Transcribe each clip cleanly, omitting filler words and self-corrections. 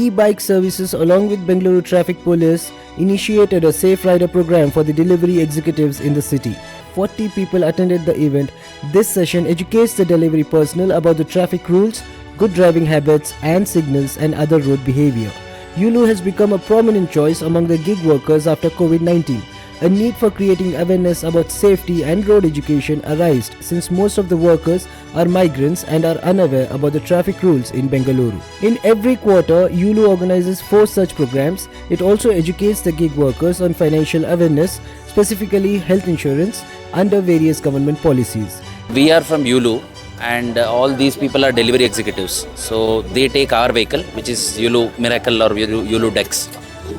e-bike services along with Bengaluru Traffic Police initiated a Safe Rider program for the delivery executives in the city. 40 people attended the event. This session educates the delivery personnel about the traffic rules, good driving habits and signals and other road behavior. Yulu has become a prominent choice among the gig workers after COVID-19. A need for creating awareness about safety and road education arose since most of the workers are migrants and are unaware about the traffic rules in Bengaluru. In every quarter, Yulu organizes 4 such programs. It also educates the gig workers on financial awareness, specifically health insurance, under various government policies. We are from Yulu and all these people are delivery executives. So they take our vehicle, which is Yulu Miracle or Yulu Dex.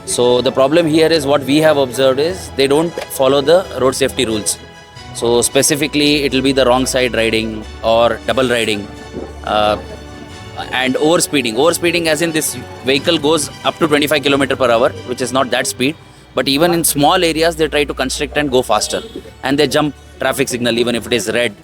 So the problem here is what we have observed is they don't follow the road safety rules. So specifically it will be the wrong side riding or double riding and overspeeding. Overspeeding as in this vehicle goes up to 25 km per hour, which is not that speed. But even in small areas they try to constrict and go faster. And they jump traffic signal even if it is red.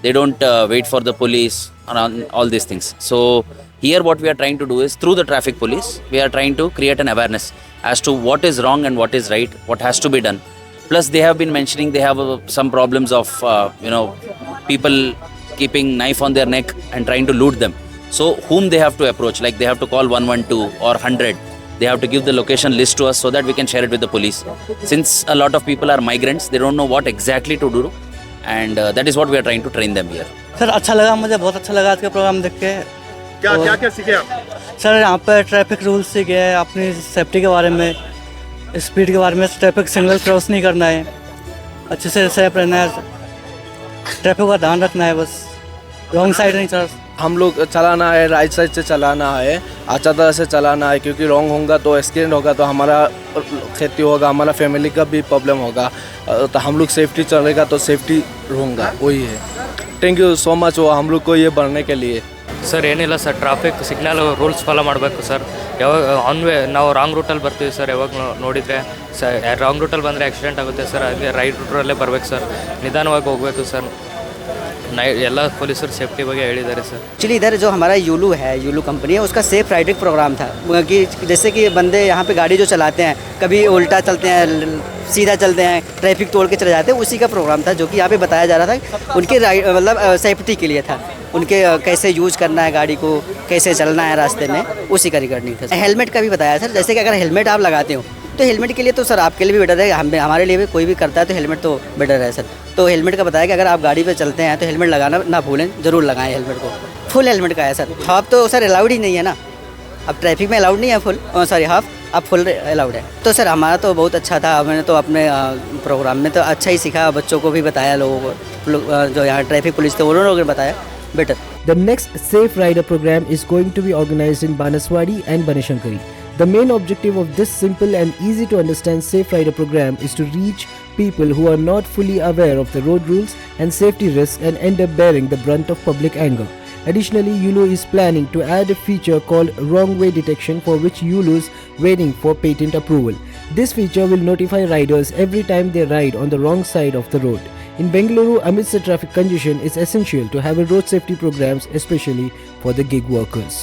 They don't wait for the police and all these things. So here what we are trying to do is through the traffic police, we are trying to create an awareness as to what is wrong and what is right, what has to be done. Plus they have been mentioning they have some problems of people keeping knife on their neck and trying to loot them. So whom they have to approach, like they have to call 112 or 100. They have to give the location list to us so that we can share it with the police. Since a lot of people are migrants, they don't know what exactly to do. And that is what we are trying to train them here. Sir अच्छा लगा, मुझे बहुत अच्छा लगा आज का programme देख के। क्या सीखे आप? सर यहाँ पर ट्रैफिक रूल्स सीखे, अपनी सेफ्टी के बारे में, स्पीड के बारे में, ट्रैफिक सिग्नल क्रॉस नहीं करना है, अच्छे से सेफ रहना है, ट्रैफिक का ध्यान रखना है, बस रॉन्ग साइड नहीं चल। हम लोग चलाना है, राइट साइड से चलाना है, अच्छा तरह से चलाना है, क्योंकि रॉन्ग होगा तो एक्सीडेंट होगा तो हमारा क्षति होगा, हमारा फैमिली का भी प्रॉब्लम होगा। तो हम लोग सेफ्टी चलेगा तो सेफ्टी होगा, वही है। थैंक यू सो मच वो हम लोग को ये बढ़ने के लिए। ಸರ್ ಏನಿಲ್ಲ sir, traffic signal rules follow ಮಾಡಬೇಕು ಸರ್. ಯಾವಾಗ ಆನ್ವೇ ನಾವು ರಾಂಗ್ ರೂಟಲ್ಲಿ ಬರ್ತೀವಿ ಸರ್, ಯಾವಾಗ ನೋಡಿದರೆ ರಾಂಗ್ ರೂಟಲ್ಲಿ ಬಂದರೆ ಆಕ್ಸಿಡೆಂಟ್ ಆಗುತ್ತೆ ಸರ್. ಹಾಗೆ ರೈಟ್ ರೂಟಲ್ಲೇ ಬರಬೇಕು ಸರ್, ನಿಧಾನವಾಗಿ ಹೋಗಬೇಕು ಸರ್. ಎಲ್ಲ ಪೊಲೀಸರು ಸೇಫ್ಟಿ ಬಗ್ಗೆ ಹೇಳಿದ್ದಾರೆ सर. एक्चुअली इधर जो हमारा यूलू है, यूलू कंपनी है, उसका सेफ राइडिंग प्रोग्राम था कि जैसे कि बंदे यहाँ पे गाड़ी जो चलाते हैं, कभी उल्टा चलते हैं, सीधा चलते हैं, ट्रैफिक तोड़ के चले जाते हैं, उसी का प्रोग्राम था जो कि यहाँ पे बताया जा रहा था। उनके मतलब सेफ्टी के लिए था, उनके कैसे यूज़ करना है गाड़ी को, कैसे चलना है रास्ते में, उसी का रिगार्डिंग था। हेलमेट का भी बताया सर, जैसे कि अगर हेलमेट आप लगाते हो तो हेलमेट के लिए तो सर आपके लिए भी बेटर है, हमारे लिए भी कोई भी करता है तो हेलमेट तो बेटर है सर। तो हेलमेट का बताया कि अगर आप गाड़ी पे चलते हैं तो हेलमेट लगाना ना भूलें, ज़रूर लगाएं हेलमेट को। फुल हेलमेट का है सर, हाफ तो सर अलाउड ही नहीं है ना, अब ट्रैफिक में अलाउड नहीं है फुल, सॉरी हाफ, अब फुल अलाउड है। तो सर हमारा तो बहुत अच्छा था, मैंने तो अपने प्रोग्राम में तो अच्छा ही सीखा, बच्चों को भी बताया, लोगों को जो यहाँ ट्रैफिक पुलिस थे उन्होंने लोगों ने बताया better. The next Safe Rider program is going to be organized in Banaswadi and Banashankari. The main objective of this simple and easy to understand Safe Rider program is to reach people who are not fully aware of the road rules and safety risks and end up bearing the brunt of public anger. Additionally, Yulu is planning to add a feature called wrong way detection, for which Yulu is waiting for patent approval. This feature will notify riders every time they ride on the wrong side of the road. In Bengaluru, amidst the traffic congestion, it's essential to have a road safety programs, especially for the gig workers.